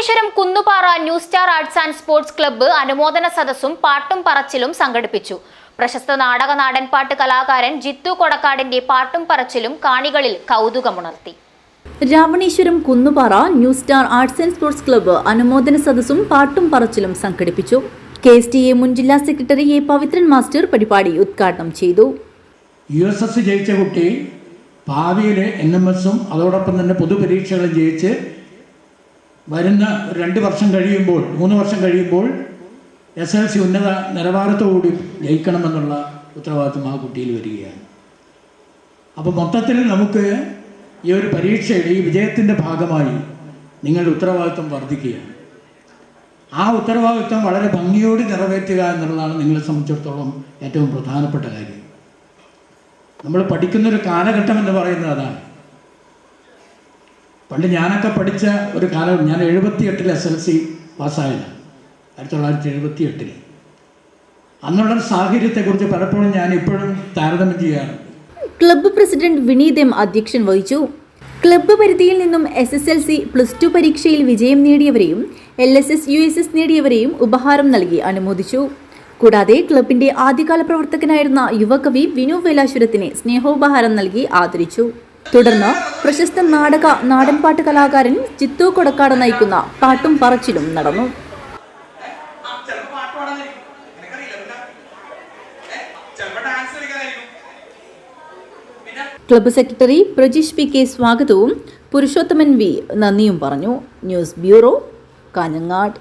Rameswaram Kunnupara new star arts and sports club അനുമോദന സദസ്സും പാട്ടും പറച്ചിലും സംഘടിപ്പിച്ചു. പ്രശസ്ത നാടക നാടൻപാട്ട് കലാകാരൻ ജിത്തു കൊടക്കാടിന്റെ പാട്ടും പറച്ചിലും കാണികളിൽ കൗതുകമുണർത്തി. Rameswaram Kunnupara new star arts and sports club അനുമോദന സദസ്സും പാട്ടും പറച്ചിലും സംഘടിപ്പിച്ചു. KSTA മുൻ ജില്ലാ സെക്രട്ടറി എ പവിത്രൻ മാസ്റ്റർ പരിപാടി ഉദ്ഘാടനം ചെയ്തു. USS ജയിച്ച കുട്ടി ഭാവിയിലെ NMSഉം അതോടൊപ്പം തന്നെ പൊതുപരീക്ഷകളും ജയിച്ച് വരുന്ന 2 വർഷം കഴിയുമ്പോൾ 3 വർഷം കഴിയുമ്പോൾ SLC ഉന്നത നിലവാരത്തോടുകൂടി ജയിക്കണമെന്നുള്ള ഉത്തരവാദിത്വം ആ കുട്ടിയിൽ വരികയാണ്. അപ്പോൾ മൊത്തത്തിൽ നമുക്ക് ഈ ഒരു പരീക്ഷയുടെ ഈ വിജയത്തിൻ്റെ ഭാഗമായി നിങ്ങളുടെ ഉത്തരവാദിത്വം വർദ്ധിക്കുകയാണ്. ആ ഉത്തരവാദിത്വം വളരെ ഭംഗിയോടെ നിറവേറ്റുക എന്നുള്ളതാണ് നിങ്ങളെ സംബന്ധിച്ചിടത്തോളം ഏറ്റവും പ്രധാനപ്പെട്ട കാര്യം. നമ്മൾ പഠിക്കുന്നൊരു കാലഘട്ടം എന്ന് പറയുന്നത് അതാണ്. പണ്ട് ഞാനൊക്കെ പഠിച്ച ഒരു കാലം, ഞാൻ 78 SLC പാസ്സായതാണ്, 1978. അന്നുള്ളൊരു സാഹചര്യത്തെക്കുറിച്ച് പലപ്പോഴും ഞാൻ ഇപ്പോഴും താരതമ്യം ചെയ്യാറുണ്ട്. ക്ലബ്ബ് പ്രസിഡന്റ് വിനീത് M അധ്യക്ഷൻ വഹിച്ചു. ക്ലബ്ബ് പരിധിയിൽ നിന്നും SSLC, +2 പരീക്ഷയിൽ വിജയം നേടിയവരെയും LSS, USS നേടിയവരെയും ഉപഹാരം നൽകി അനുമോദിച്ചു. കൂടാതെ ക്ലബിന്റെ ആദ്യകാല പ്രവർത്തകനായിരുന്ന യുവകവി വിനു വേലാശ്വരത്തിനെ സ്നേഹോപഹാരം നൽകി ആദരിച്ചു. തുടർന്ന് പ്രശസ്ത നാടൻപാട്ട് കലാകാരൻ ജിത്തു കൊടക്കാട് നയിക്കുന്ന പാട്ടും പറച്ചിലും നടന്നു. ക്ലബ്ബ് സെക്രട്ടറി പ്രജീഷ് PK സ്വാഗതവും പുരുഷോത്തമൻ V നന്ദിയും പറഞ്ഞു. News bureau, Kanhangad.